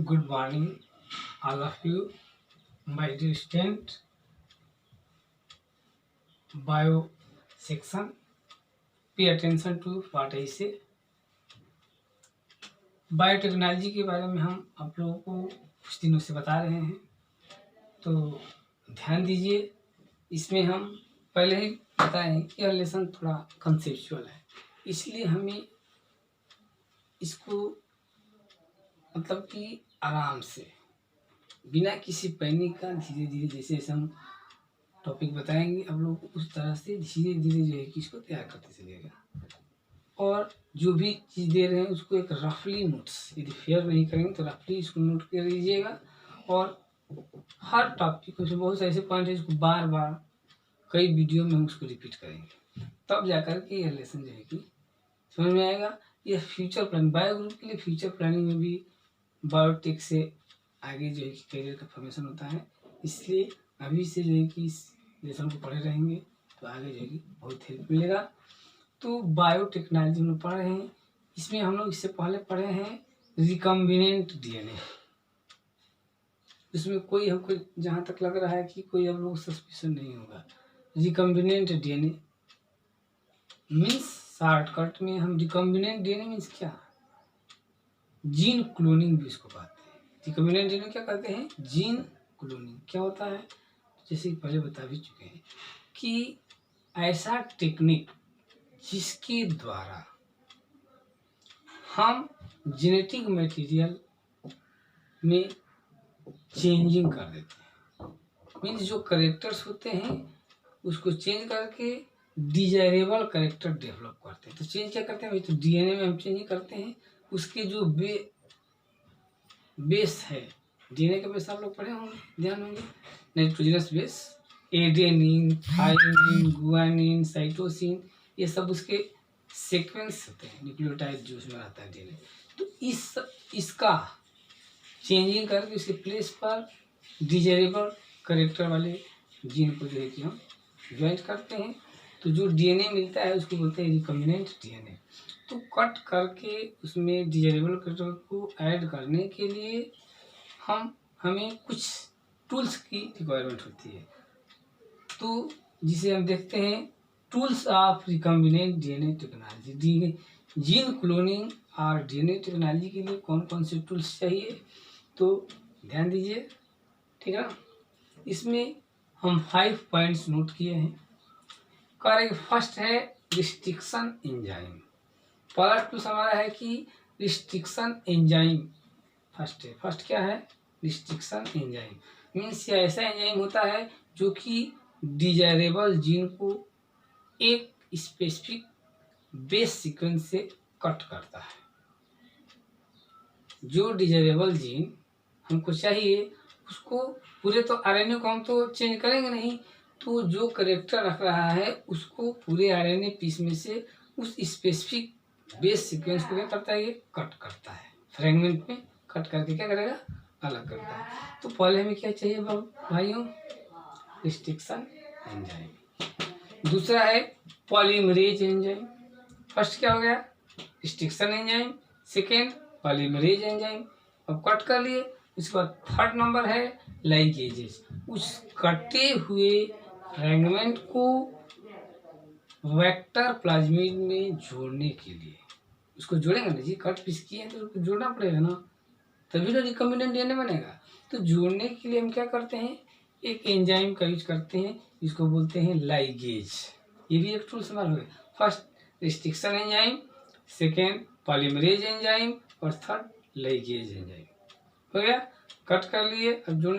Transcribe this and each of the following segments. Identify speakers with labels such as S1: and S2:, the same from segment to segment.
S1: Good morning, all of you. My dear student, bio section. Pay attention to what I say. Biotechnology के बारे में हम आप लोगों को कुछ दिनों से बता रहे हैं, तो ध्यान दीजिए। इसमें हम पहले ही बताएं कि यह लेसन थोड़ा कंसेप्चुअल है, इसलिए हमें इसको मतलब कि आराम से बिना किसी पैनिक का धीरे धीरे जैसे जैसे हम टॉपिक बताएंगे आप लोगों को उस तरह से धीरे धीरे जो है कि इसको तैयार करते चलिएगा। और जो भी चीज़ दे रहे हैं उसको एक रफली नोट्स, यदि फेयर नहीं करेंगे तो रफली इसको नोट कर लीजिएगा। और हर टॉपिक में बहुत सारे ऐसे पॉइंट है जिसको बार बार कई वीडियो में हम उसको रिपीट करेंगे, तब जाकर के यह लेसन जो है कि समझ में आएगा। यह फ्यूचर प्लानिंग, बायो ग्रुप के लिए फ्यूचर प्लानिंग में भी बायोटेक से आगे जो है कि करियर का फॉर्मेशन होता है, इसलिए अभी से जो है कि इस लेसन को पढ़े रहेंगे तो आगे जो है कि बहुत हेल्प मिलेगा। तो बायोटेक्नोलॉजी में पढ़ रहे हैं, इसमें हम लोग इससे पहले पढ़े हैं रिकम्बिनेंट डीएनए। इसमें कोई हमको जहाँ तक लग रहा है कि कोई हम लोग सस्पिशन नहीं होगा। रिकम्बिनेंट डीएनए मीन्स शॉर्टकट में हम रिकम्बिनेंट डीएनए मीन्स क्या, जीन क्लोनिंग भी इसको कहते हैं। रिकम्बिनेंट डीएनए क्या कहते हैं, जीन क्लोनिंग। क्या होता है, जैसे पहले बता भी चुके हैं कि ऐसा टेक्निक जिसके द्वारा हम जेनेटिक मटेरियल में चेंजिंग कर देते हैं, मीन्स जो करेक्टर्स होते हैं उसको चेंज करके डिजायरेबल करेक्टर डेवलप करते हैं। तो चेंज क्या करते हैं भाई, तो डीएनए में हम चेंज करते हैं। उसके जो बेस है, डीएनए का बेस आप लोग पढ़े होंगे, ध्यान होंगे, nitrogenous base, adenine, thymine, guanine, cytosine, ये सब उसके सीक्वेंस होते हैं, न्यूक्लियोटाइड जो उसमें आता है डीएनए। तो इसका चेंजिंग करके उसके प्लेस पर डिजायरेबल करेक्टर वाले जीन को जो है कि हम ज्वाइन करते हैं, तो जो डीएनए मिलता है उसको बोलते हैं रिकम्बिनेंट डीएनए। तो कट करके उसमें डिजायरेबल करेक्टर को ऐड करने के लिए हमें कुछ टूल्स की रिक्वायरमेंट होती है, तो जिसे हम देखते हैं tools of recombinant DNA technology. Gene cloning और डीएनए टेक्नोलॉजी के लिए कौन कौन से टूल्स चाहिए, तो ध्यान दीजिए, ठीक है ना। इसमें हम 5 पॉइंट्स नोट किए हैं। करेंगे, फर्स्ट है रिस्ट्रिक्शन एंजाइम। पहला टूल्स हमारा है कि रिस्ट्रिक्शन एंजाइम फर्स्ट है। फर्स्ट क्या है, रिस्ट्रिक्शन एंजाइम मीन्स यह ऐसा एंजाइम होता है जो कि डिजायरेबल जीन को एक स्पेसिफिक बेस सीक्वेंस से कट करता है। जो डिजायरेबल जीन हमको चाहिए उसको पूरे तो आरएनए को हम तो चेंज करेंगे नहीं, तो जो करेक्टर रख रहा है उसको पूरे आरएनए पीस में से उस स्पेसिफिक बेस सीक्वेंस को क्या करता है, ये कट करता है, फ्रेगमेंट में कट करके क्या करेगा, अलग करता है। तो पहले हमें क्या चाहिए भाइयों, रिस्ट्रिक्शन एंजाइम। दूसरा है पॉलीमरेज एंजाइम। फर्स्ट क्या हो गया, restriction enzyme, second polymerase enzyme. अब कट कर लिए, उसके बाद थर्ड नंबर है लाइगेजेस। उस कटे हुए फ्रेगमेंट को वेक्टर प्लाज्मिड में जोड़ने के लिए, उसको जोड़ेंगे ना जी, कट पीस किए हैं तो उसको जोड़ना पड़ेगा ना, तभी तो रिकम्बिनेंट डीएनए बनेगा। तो जोड़ने के लिए हम क्या करते हैं, एक एंजाइम का यूज करते हैं, इसको बोलते हैं लाइगेज। ये भी एक टूल्स हमारा हो गया। First restriction enzyme, second polymerase enzyme और थर्ड लाइगेज एंजाइम हो गया। कट कर लिए, अब जोड़।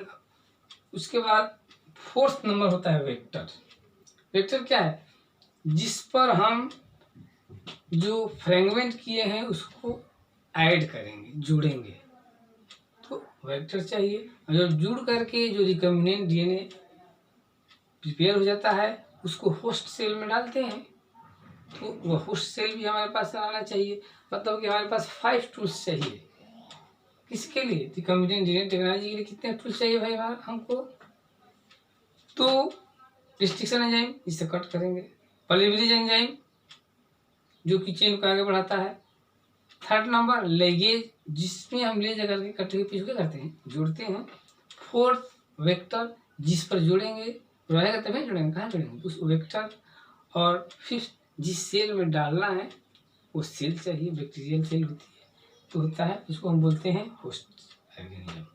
S1: उसके बाद फोर्थ नंबर होता है वेक्टर। वेक्टर क्या है, जिस पर हम जो फ्रेगमेंट किए हैं उसको ऐड करेंगे, जोड़ेंगे, तो वेक्टर चाहिए। और जब जुड़ करके जो रिकम्बिनेंट डीएनए प्रिपेयर हो जाता है उसको होस्ट सेल में डालते हैं, तो वह होस्ट सेल भी हमारे पास आना चाहिए। मतलब कि हमारे पास 5 टूल्स चाहिए। किसके लिए, रिकम्बिनेंट डीएनए टेक्नोलॉजी के लिए कितने टूल्स चाहिए भाई हमको, तो रिस्ट्रिक्शन एंजाइम जिससे कट करेंगे, पॉलीमरेज एंजाइम जो कि चेन को आगे बढ़ाता है, थर्ड नंबर लाइगेज जिसमें हम ले जाकर के कटे हुए पीस को करते हैं, जोड़ते हैं। फोर्थ वेक्टर जिस पर जोड़ेंगे रहेगा तभी जोड़ेंगे, कहाँ जोड़ेंगे उस वेक्टर। और फिफ्थ जिस सेल में डालना है वो सेल चाहिए, बैक्टीरियल सेल होती है तो होता है, उसको हम बोलते हैं होस्ट ऑर्गेनिज्म।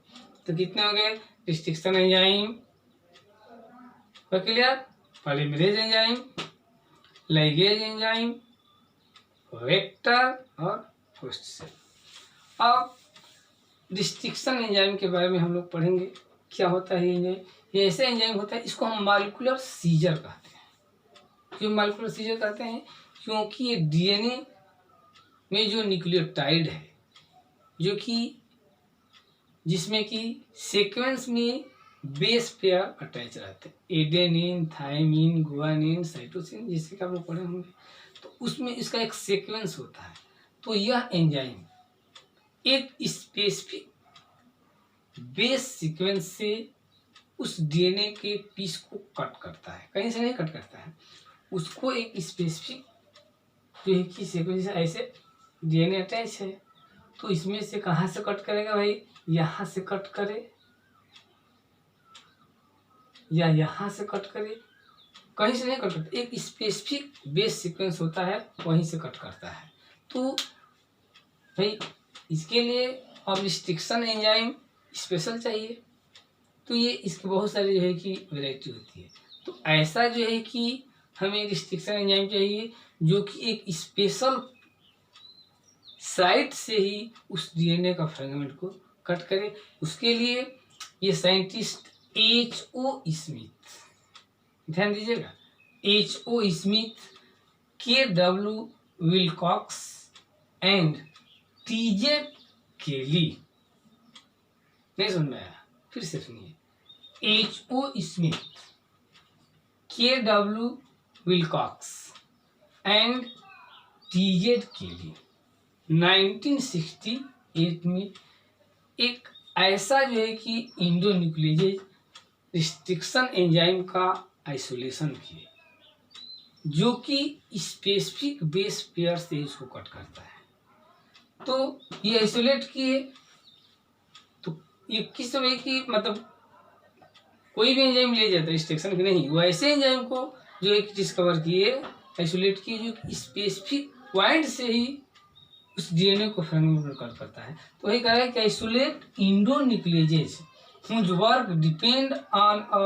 S1: तो कितने हो गए? Restriction enzyme, clear, polymerase enzyme, ligase enzyme, vector और होस्ट सेल। अब रिस्ट्रिक्शन एंजाइम के बारे में हम लोग पढ़ेंगे। क्या होता है ये एंजाइम? ये ऐसे एंजाइम होता है, इसको हम मॉलिक्यूलर सीजर कहते हैं। क्यों मॉलिक्यूलर सीजर कहते हैं? क्योंकि ये डीएनए में जो न्यूक्लियोटाइड है, जो कि जिसमें कि सीक्वेंस में बेस पेयर अटैच रहते हैं, एडेनिन, थाइमिन, गुआनिन, साइटोसिन, जिससे कि आप लोग पढ़े होंगे, तो उसमें इसका एक सीक्वेंस होता है। तो यह एंजाइम एक स्पेसिफिक बेस सीक्वेंस से उस डीएनए के पीस को कट करता है, कहीं से नहीं कट करता है, उसको एक स्पेसिफिक जो है कि सीक्वेंस ऐसे डीएनए अटैच है तो इसमें से कहाँ से कट करेगा भाई? यहाँ से कट करे या यहाँ से कट करे, कहीं से नहीं कट करता, एक स्पेसिफिक बेस सीक्वेंस होता है वहीं से कट करता है। तो भाई इसके लिए अब रिस्ट्रिक्शन एंजाइम स्पेशल चाहिए, तो ये इसके बहुत सारे जो है कि वैरायटी होती है। तो ऐसा जो है कि हमें रिस्ट्रिक्शन एंजाइम चाहिए जो कि एक स्पेशल साइट से ही उस डीएनए का फ्रेगमेंट को कट करे। उसके लिए ये साइंटिस्ट H.O. स्मिथ, ध्यान दीजिएगा, H.O. Smith, K.W. Wilcox and T.J. केली, नहीं समझ में आया? फिर से सुनिए, H.O. Smith, K.W. Wilcox and T.J. केली 1968 में एक ऐसा जो है कि इंडोन्यूक्लियेज रिस्ट्रिक्शन एंजाइम का आइसोलेशन किए जो कि स्पेसिफिक बेस पेयर से इसको कट करता है। तो ये आइसोलेट किए, तो ये किस तरह की, मतलब कोई भी एंजाइम ले जाता है रिस्ट्रिक्शन की नहीं, वो ऐसे एंजाइम को जो एक डिस्कवर किए, आइसोलेट किए, जो स्पेसिफिक पॉइंट से ही उस डीएनए को फ्रेगमेंट करता है। तो वही कह रहा है कि isolate इंडोन्यूक्लियेजेस whose work depend on a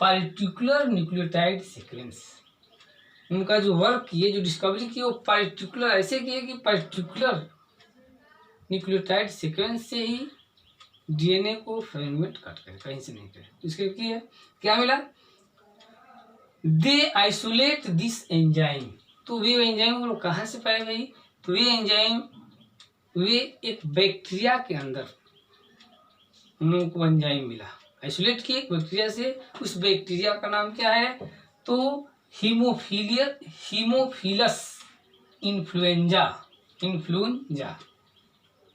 S1: particular nucleotide sequence। उनका जो वर्क किए, जो डिस्कवरी की, वो पर्टिकुलर ऐसे किए कि पर्टिकुलर न्यूक्लियोटाइड सीक्वेंस से ही डीएनए को फ्रेगमेंट कट करे, कहीं से नहीं करे। तो इसके लिए क्या मिला? दे आइसोलेट दिस एंजाइम। तो वे एंजाइम को कहाँ से पाए भाई? तो वे एंजाइम वे एक बैक्टीरिया के अंदर उन लोगों को एंजाइम मिला, आइसोलेट किए एक बैक्टीरिया से। उस बैक्टीरिया का नाम क्या है? तो Haemophilus influenza,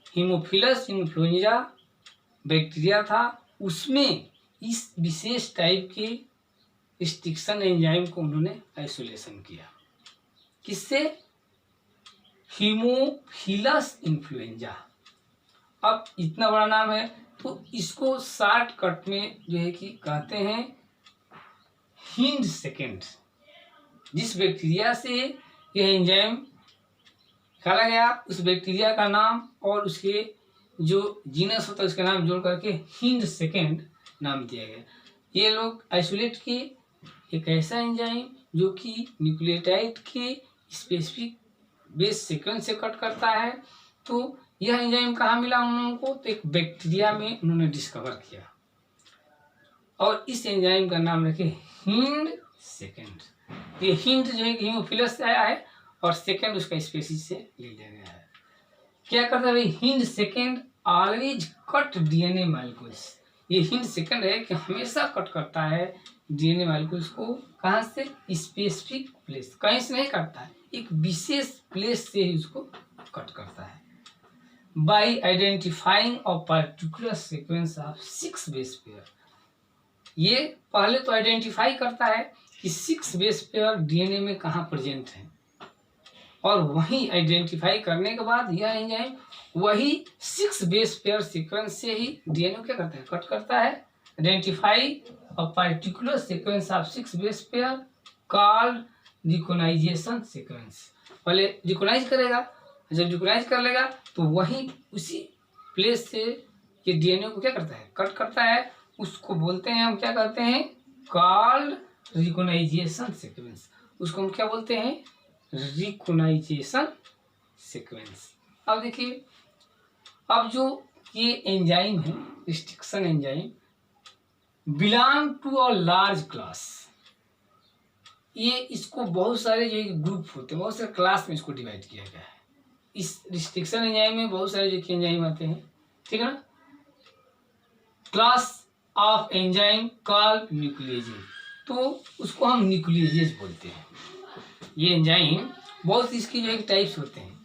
S1: Haemophilus influenza bacteria था। उसमें इस विशेष टाइप के रिस्ट्रिक्शन एंजाइम को उन्होंने आइसोलेशन किया। किससे? Haemophilus influenza. अब इतना बड़ा नाम है तो इसको शॉर्टकट में जो है कि कहते हैं हिंड सेकेंड। जिस बैक्टीरिया से यह एंजाइम निकाला गया, उस बैक्टीरिया का नाम और उसके जो जीनस होता है उसका नाम जोड़ करके हिंड सेकेंड नाम दिया गया। ये लोग आइसोलेट किए एक ऐसा एंजाइम जो कि न्यूक्लियोटाइड के स्पेसिफिक बेस सीक्वेंस से कट करता है। तो यह एंजाइम कहाँ मिला उन लोगों को? तो एक बैक्टीरिया में उन्होंने डिस्कवर किया और इस एंजाइम का नाम रखे हिंड सेकेंड। ये हिंड जो है हीमोफिलस से आया है और सेकेंड उसका स्पेसीज से ले लिया गया है। क्या करता है hind second? Always cut DNA molecules. ये हिंड सेकेंड है कि हमेशा कट करता है डीएनए मॉलिक्यूल्स को। कहाँ से? स्पेसिफिक प्लेस, कहीं से नहीं करता है, एक विशेष प्लेस से ही उसको कट करता है। By identifying a particular sequence of 6 base pair. ये पहले तो आइडेंटिफाई करता है कि 6 बेस पेयर डीएनए में कहाँ प्रेजेंट है और वही आइडेंटिफाई करने के बाद यह एंजाइम वही 6 बेस पेयर सीक्वेंस से ही डीएनए क्या करता है, कट करता है। Identify a particular sequence of 6 base pair called recognisation sequence. पहले रिकॉग्नाइज करेगा, जब रिकॉग्नाइज कर लेगा तो वही उसी प्लेस से ये डीएनए को क्या करता है, कट करता है। उसको बोलते हैं हम, क्या कहते हैं, कॉल्ड रिकॉग्नाइजेशन सीक्वेंस। उसको हम क्या बोलते हैं, रिकॉग्नाइजेशन सीक्वेंस। अब देखिए, अब जो ये एंजाइम है, restriction enzyme, belong to a large class. ये इसको बहुत सारे जो ग्रुप होते हैं, बहुत सारे क्लास में इसको डिवाइड किया गया है। इस रिस्ट्रिक्शन एंजाइम में बहुत सारे जो एंजाइम आते हैं, ठीक है ना। क्लास ऑफ एंजाइम कॉल्ड न्यूक्लियेजेज, तो उसको हम न्यूक्लियेजेज बोलते हैं। ये एंजाइम बहुत इसकी जो है टाइप्स होते हैं,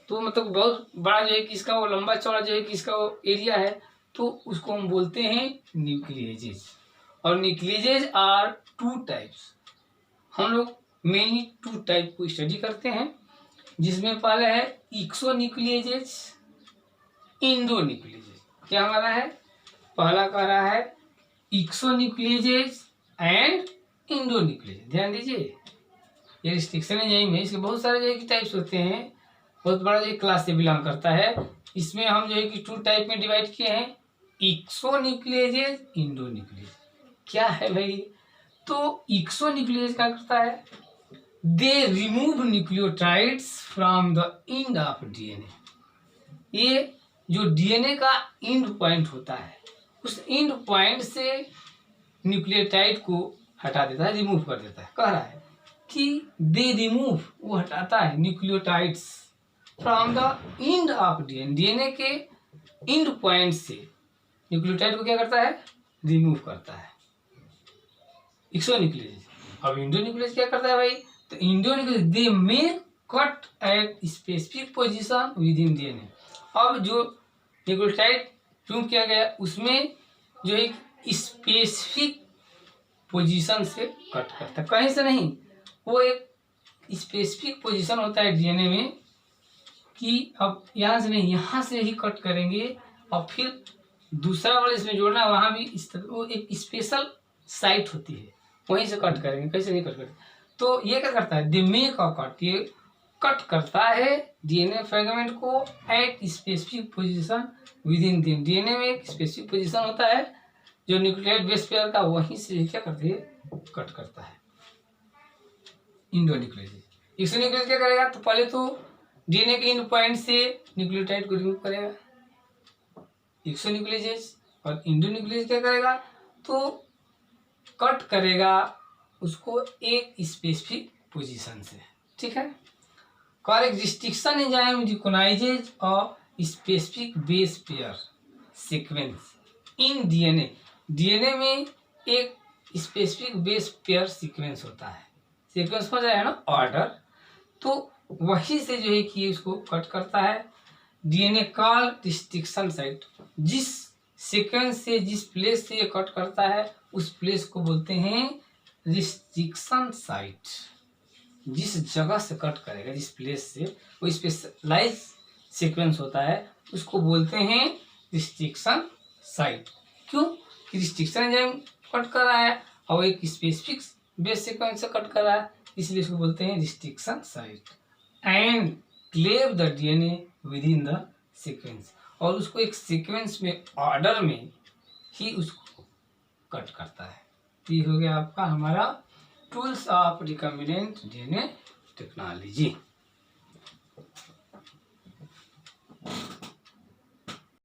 S1: तो मतलब बहुत बड़ा जो है कि इसका वो लंबा चौड़ा जो है कि इसका वो एरिया है, तो उसको हम बोलते हैं न्यूक्लियेजेज। और न्यूक्लियेजेज आर 2 टाइप्स। हम लोग मेनली 2 टाइप को स्टडी करते हैं, जिसमें पहले है एक्सोन्यूक्लियेजेज, इंडोन्यूक्लियेजेज। क्या हमारा है, पहला कह रहा है एक्सोन्यूक्लियेजेज एंड इंडोन्यूक्लियेजेज। ध्यान दीजिए, ये रिस्ट्रिक्शन एंजाइम है, इसके बहुत सारे जो है कि टाइप्स होते हैं, बहुत बड़ा जो क्लास से बिलोंग करता है। इसमें हम जो है कि 2 टाइप में डिवाइड किए हैं, एक्सोन्यूक्लियेजेज, इंडोन्यूक्लियेज। क्या है भाई, तो एक्सोन्यूक्लियेज क्या करता है, they remove nucleotides from the end of DNA. ये जो डीएनए का एंड पॉइंट होता है, उस एंड पॉइंट से न्यूक्लियोटाइड को हटा देता है, रिमूव कर देता है। कह रहा है कि दे रिमूव, वो हटाता है nucleotides from the end of DNA. DNA के एंड पॉइंट से न्यूक्लियोटाइड को क्या करता है, रिमूव करता है, एक्सोन्यूक्लियेज। अब इंडोन्यूक्लियेज क्या करता है भाई, तो endonuclease they may cut at specific position within DNA. अब जो न्यूक्लियोटाइड रिमूव किया गया, उसमें जो एक स्पेसिफिक पोजीशन से कट करता है, कहीं से नहीं। वो एक स्पेसिफिक पोजीशन होता है डीएनए में कि अब यहाँ से नहीं, यहाँ से ही कट करेंगे, और फिर दूसरा वाला इसमें जोड़ना, वहाँ भी इस तरह वो एक स्पेशल साइट होती है, वहीं से कट करेंगे, कैसे नहीं कट करेंगे। तो ये क्या करता है, दे मेक अ कट, ये कट करता है डीएनए फ्रेगमेंट को eight specific position within DNA में एक स्पेसिफिक पोजीशन होता है जो न्यूक्लियोटाइड बेस पेयर का, वहीं से क्या करते हैं, कट करता है। इंडोन्यूक्लियेज, एक्सोन्यूक्लियेज क्या करेगा, तो पहले तो डीएनए के एंड पॉइंट से न्यूक्लियोटाइड को रिमूव करेगा एक्सोन्यूक्लियेज, और इंडोन्यूक्लियेज क्या करेगा, तो कट करेगा उसको एक स्पेसिफिक पोजीशन से, ठीक है। Correct restriction enzyme recognises a specific base pair sequence in DNA. DNA में एक स्पेसिफिक बेस पेयर सीक्वेंस होता है, सीक्वेंस हो जाए ना ऑर्डर, तो वही से जो है कि इसको कट करता है। डीएनए कॉल रिस्ट्रिक्शन साइट, जिस सीक्वेंस से, जिस प्लेस से ये कट करता है, उस प्लेस को बोलते हैं रिस्ट्रिक्शन साइट। जिस जगह से कट करेगा, जिस प्लेस से, वो स्पेशलाइज सीक्वेंस होता है, उसको बोलते हैं रिस्ट्रिक्शन साइट। क्यों कि रिस्ट्रिक्शन एंजाइम कट कर रहा है और एक स्पेसिफिक बेस सीक्वेंस से कट कर रहा है, इसलिए इसको बोलते हैं restriction site. And cleave the DNA within the sequence, और उसको एक सीक्वेंस में, ऑर्डर में ही उसको कट करता है। ये हो गया आपका हमारा tools of recombinant DNA technology.